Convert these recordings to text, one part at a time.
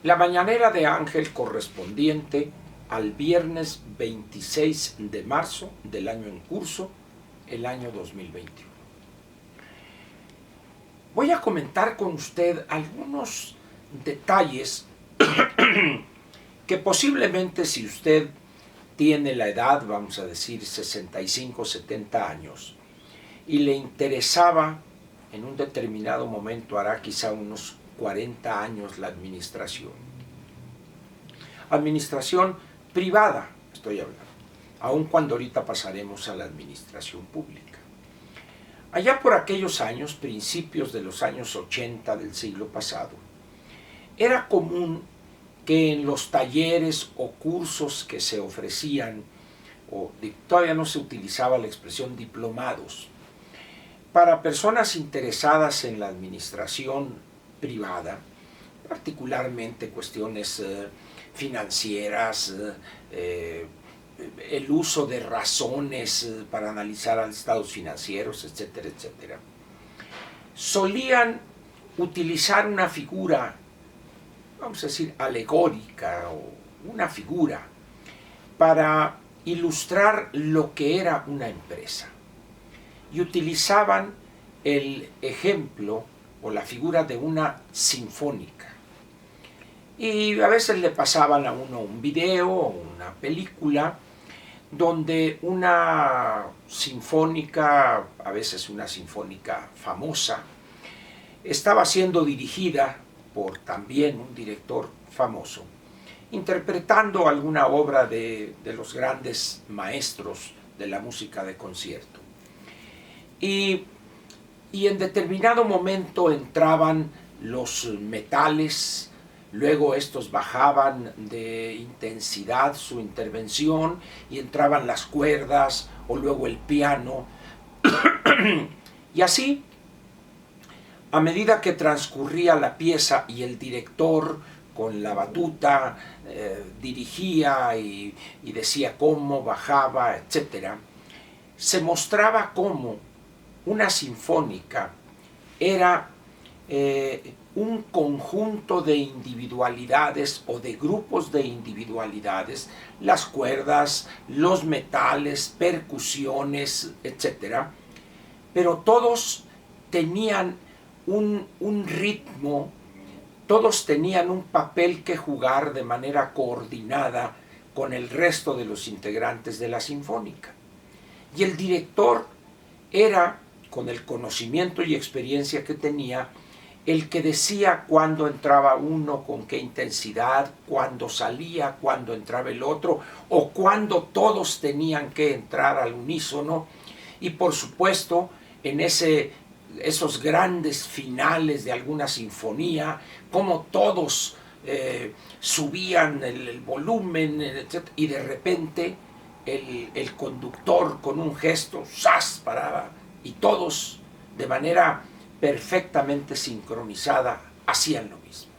La mañanera de Ángel correspondiente al viernes 26 de marzo del año en curso, el año 2021. Voy a comentar con usted algunos detalles que posiblemente, si usted tiene la edad, vamos a decir 65, 70 años, y le interesaba en un determinado momento, hará quizá unos 40 años, la administración. Administración privada, estoy hablando, aun cuando ahorita pasaremos a la administración pública. Allá por aquellos años, principios de los años 80 del siglo pasado, era común que en los talleres o cursos que se ofrecían, todavía no se utilizaba la expresión diplomados, para personas interesadas en la administración privada, particularmente cuestiones financieras, el uso de razones para analizar estados financieros, etcétera, etcétera, solían utilizar una figura, vamos a decir, alegórica, o una figura para ilustrar lo que era una empresa. Y utilizaban el ejemplo o la figura de una sinfónica. Y a veces le pasaban a uno un video o una película donde una sinfónica, a veces una sinfónica famosa, estaba siendo dirigida por también un director famoso, interpretando alguna obra de los grandes maestros de la música de concierto. Y en determinado momento entraban los metales, luego estos bajaban de intensidad su intervención y entraban las cuerdas o luego el piano. Y así, a medida que transcurría la pieza y el director con la batuta dirigía y decía cómo, bajaba, etc., se mostraba cómo una sinfónica era un conjunto de individualidades o de grupos de individualidades, las cuerdas, los metales, percusiones, etc. Pero todos tenían un ritmo, todos tenían un papel que jugar de manera coordinada con el resto de los integrantes de la sinfónica. Y el director era, con el conocimiento y experiencia que tenía, el que decía cuándo entraba uno, con qué intensidad, cuándo salía, cuándo entraba el otro, o cuándo todos tenían que entrar al unísono. Y por supuesto, en esos grandes finales de alguna sinfonía, como todos subían el volumen, etc., y de repente el conductor con un gesto, ¡zas!, paraba, y todos de manera perfectamente sincronizada hacían lo mismo.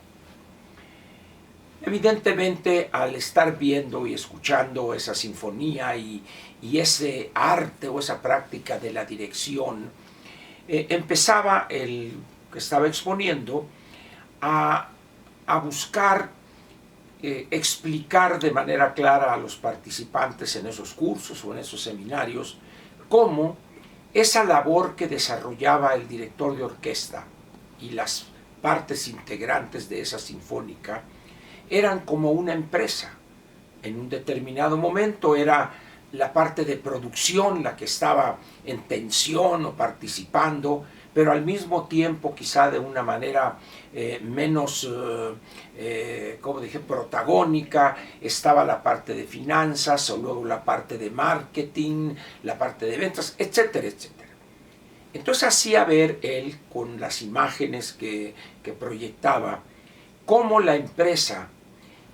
Evidentemente, al estar viendo y escuchando esa sinfonía y ese arte o esa práctica de la dirección, empezaba el que estaba exponiendo a buscar explicar de manera clara a los participantes en esos cursos o en esos seminarios cómo esa labor que desarrollaba el director de orquesta y las partes integrantes de esa sinfónica eran como una empresa. En un determinado momento era la parte de producción la que estaba en tensión o participando, pero al mismo tiempo quizá de una manera menos, como dije, protagónica, estaba la parte de finanzas, o luego la parte de marketing, la parte de ventas, etcétera, etcétera. Entonces hacía ver él, con las imágenes que proyectaba, cómo la empresa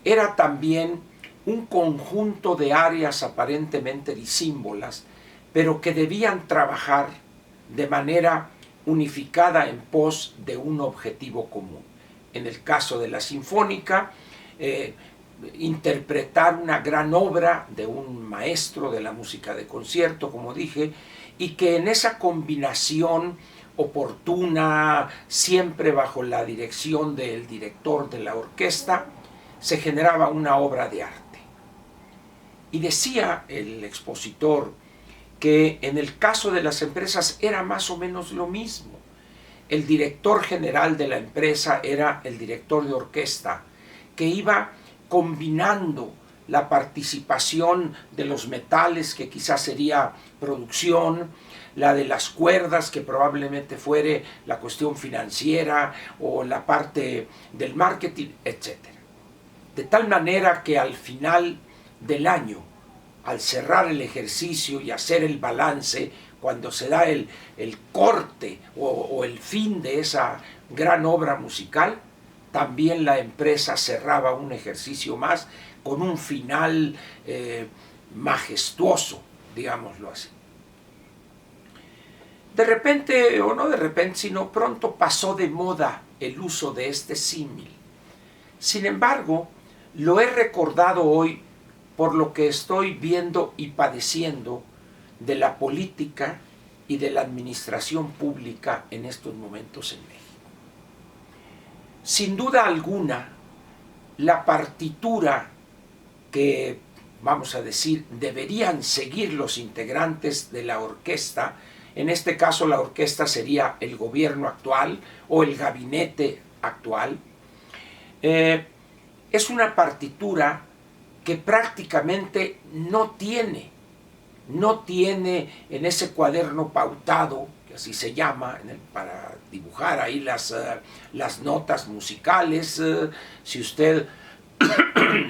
era también un conjunto de áreas aparentemente disímbolas, pero que debían trabajar de manera unificada en pos de un objetivo común. En el caso de la sinfónica, interpretar una gran obra de un maestro de la música de concierto, como dije, y que en esa combinación oportuna, siempre bajo la dirección del director de la orquesta, se generaba una obra de arte. Y decía el expositor que en el caso de las empresas era más o menos lo mismo. El director general de la empresa era el director de orquesta, que iba combinando la participación de los metales, que quizás sería producción, la de las cuerdas, que probablemente fuere la cuestión financiera o la parte del marketing, etc. De tal manera que al final del año, al cerrar el ejercicio y hacer el balance, cuando se da el corte o el fin de esa gran obra musical, también la empresa cerraba un ejercicio más con un final majestuoso, digámoslo así. De repente, o no de repente, sino pronto pasó de moda el uso de este símil. Sin embargo, lo he recordado hoy por lo que estoy viendo y padeciendo de la política y de la administración pública en estos momentos en México. Sin duda alguna, la partitura que, vamos a decir, deberían seguir los integrantes de la orquesta, en este caso la orquesta sería el gobierno actual o el gabinete actual, es una partitura que prácticamente no tiene en ese cuaderno pautado, que así se llama, para dibujar ahí las notas musicales. Si usted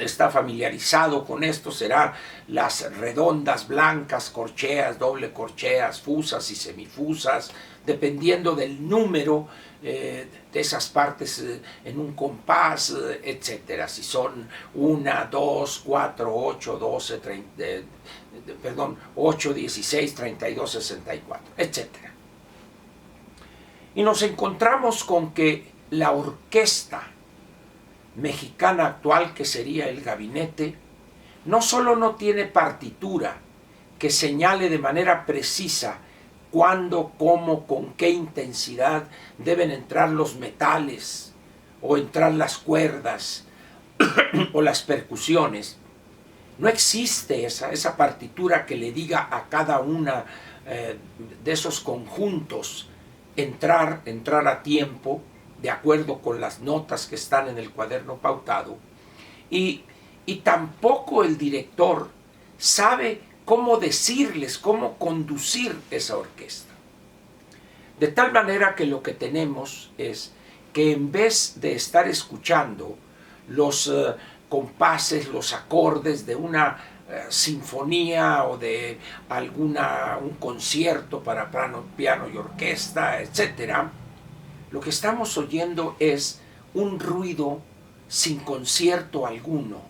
está familiarizado con esto, será las redondas, blancas, corcheas, doble corcheas, fusas y semifusas, dependiendo del número de esas partes en un compás, etcétera. Si son 1, 2, 4, 8, 12, 8, 16, 32, 64, etcétera. Y nos encontramos con que la orquesta mexicana actual, que sería el gabinete, no solo no tiene partitura que señale de manera precisa cuándo, cómo, con qué intensidad deben entrar los metales o entrar las cuerdas o las percusiones. No existe esa partitura que le diga a cada una de esos conjuntos entrar a tiempo, de acuerdo con las notas que están en el cuaderno pautado, y tampoco el director sabe cómo decirles, cómo conducir esa orquesta. De tal manera que lo que tenemos es que en vez de estar escuchando los compases, los acordes de una sinfonía o de un concierto para piano y orquesta, etcétera, lo que estamos oyendo es un ruido sin concierto alguno,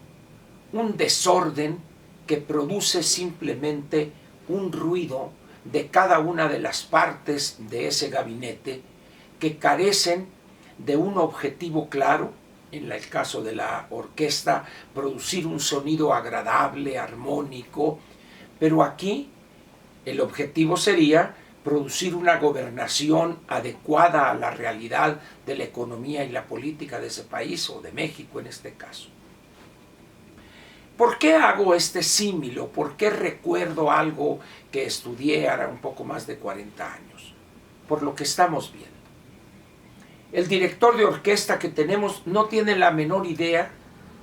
un desorden que produce simplemente un ruido de cada una de las partes de ese gabinete que carecen de un objetivo claro. En el caso de la orquesta, producir un sonido agradable, armónico, pero aquí el objetivo sería producir una gobernación adecuada a la realidad de la economía y la política de ese país, o de México en este caso. ¿Por qué hago este símil? ¿Por qué recuerdo algo que estudié hará un poco más de 40 años? Por lo que estamos viendo. El director de orquesta que tenemos no tiene la menor idea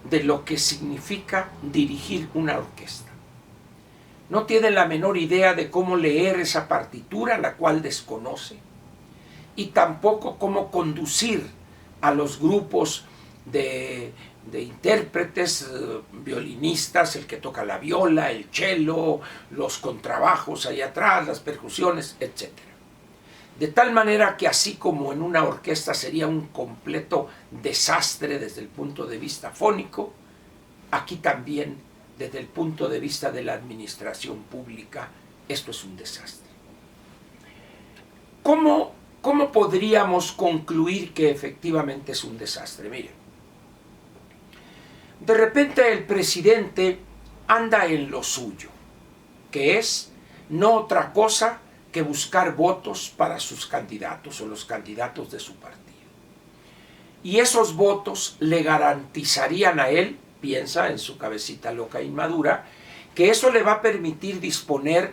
de lo que significa dirigir una orquesta. No tiene la menor idea de cómo leer esa partitura, la cual desconoce, y tampoco cómo conducir a los grupos de intérpretes, violinistas, el que toca la viola, el cello, los contrabajos ahí atrás, las percusiones, etc. De tal manera que así como en una orquesta sería un completo desastre desde el punto de vista fónico, aquí también desde el punto de vista de la administración pública esto es un desastre. ¿Cómo podríamos concluir que efectivamente es un desastre? Miren, de repente el presidente anda en lo suyo, que es no otra cosa que buscar votos para sus candidatos o los candidatos de su partido. y esos votos le garantizarían a él, piensa en su cabecita loca e inmadura, que eso le va a permitir disponer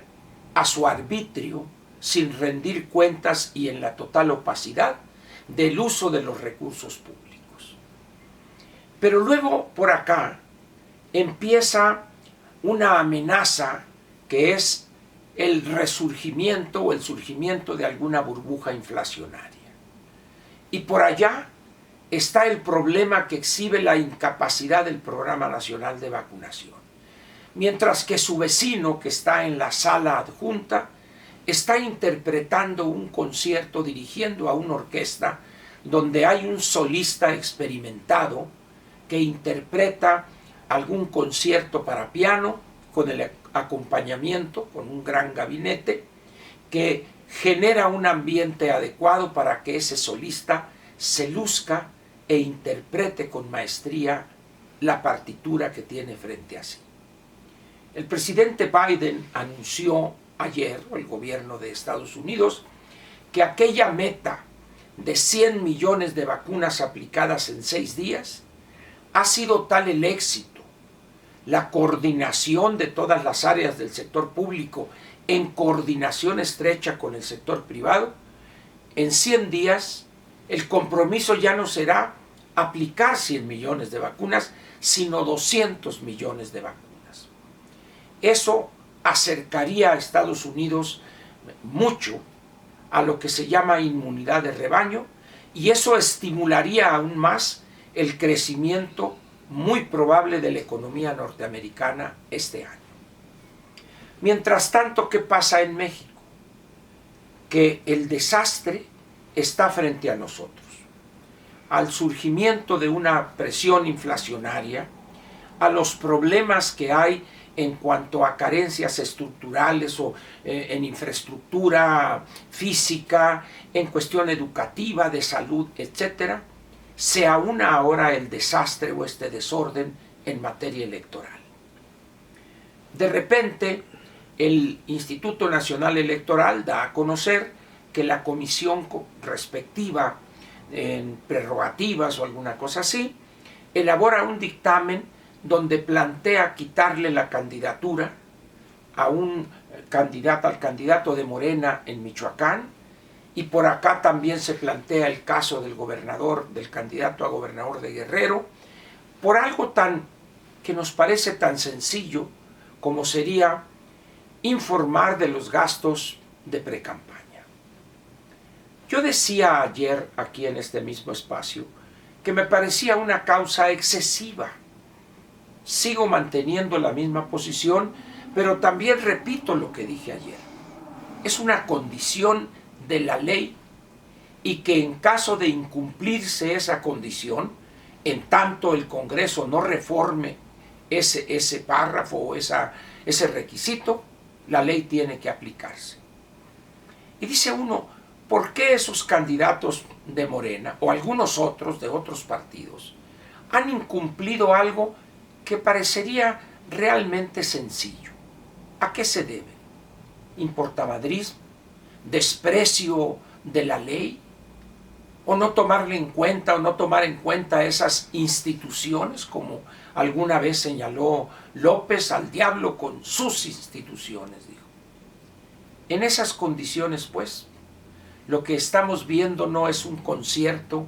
a su arbitrio, sin rendir cuentas y en la total opacidad, del uso de los recursos públicos. Pero luego, por acá, empieza una amenaza que es el resurgimiento o el surgimiento de alguna burbuja inflacionaria. Y por allá está el problema que exhibe la incapacidad del Programa Nacional de Vacunación. Mientras que su vecino, que está en la sala adjunta, está interpretando un concierto, dirigiendo a una orquesta donde hay un solista experimentado que interpreta algún concierto para piano con el acompañamiento, con un gran gabinete, que genera un ambiente adecuado para que ese solista se luzca e interprete con maestría la partitura que tiene frente a sí. El presidente Biden anunció ayer, o el gobierno de Estados Unidos, que aquella meta de 100 millones de vacunas aplicadas en 6 días ha sido tal el éxito, la coordinación de todas las áreas del sector público en coordinación estrecha con el sector privado. En 100 días el compromiso ya no será aplicar 100 millones de vacunas, sino 200 millones de vacunas. Eso acercaría a Estados Unidos mucho a lo que se llama inmunidad de rebaño, y eso estimularía aún más el crecimiento muy probable de la economía norteamericana este año. Mientras tanto, ¿qué pasa en México? Que el desastre está frente a nosotros. Al surgimiento de una presión inflacionaria, a los problemas que hay en cuanto a carencias estructurales o en infraestructura física, en cuestión educativa, de salud, etc., se aúna ahora el desastre o este desorden en materia electoral. De repente, el Instituto Nacional Electoral da a conocer que la comisión respectiva en prerrogativas o alguna cosa así, elabora un dictamen donde plantea quitarle la candidatura a un candidato, al candidato de Morena en Michoacán, y por acá también se plantea el caso del gobernador, del candidato a gobernador de Guerrero, por algo que nos parece tan sencillo como sería informar de los gastos de precampaña. Yo decía ayer aquí en este mismo espacio que me parecía una causa excesiva. Sigo manteniendo la misma posición, pero también repito lo que dije ayer. Es una condición de la ley, y que en caso de incumplirse esa condición, en tanto el Congreso no reforme ese párrafo o ese requisito, la ley tiene que aplicarse. Y dice uno, ¿por qué esos candidatos de Morena o algunos otros de otros partidos han incumplido algo que parecería realmente sencillo? ¿A qué se debe? ¿Importamadrismo? ¿Desprecio de la ley? ¿O no tomarle en cuenta o no tomar en cuenta esas instituciones, como alguna vez señaló López, al diablo con sus instituciones, dijo? En esas condiciones, pues, lo que estamos viendo no es un concierto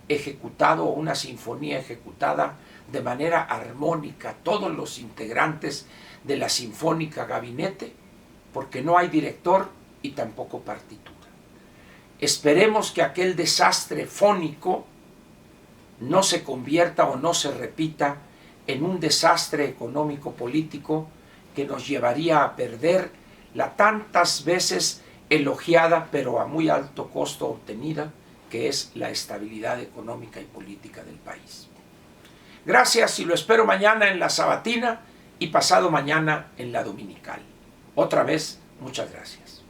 ejecutado o una sinfonía ejecutada de manera armónica, todos los integrantes de la Sinfónica Gabinete, porque no hay director y tampoco partitura. Esperemos que aquel desastre fónico no se convierta o no se repita en un desastre económico-político que nos llevaría a perder la tantas veces elogiada pero a muy alto costo obtenida, que es la estabilidad económica y política del país. Gracias, y lo espero mañana en la sabatina y pasado mañana en la dominical. Otra vez, muchas gracias.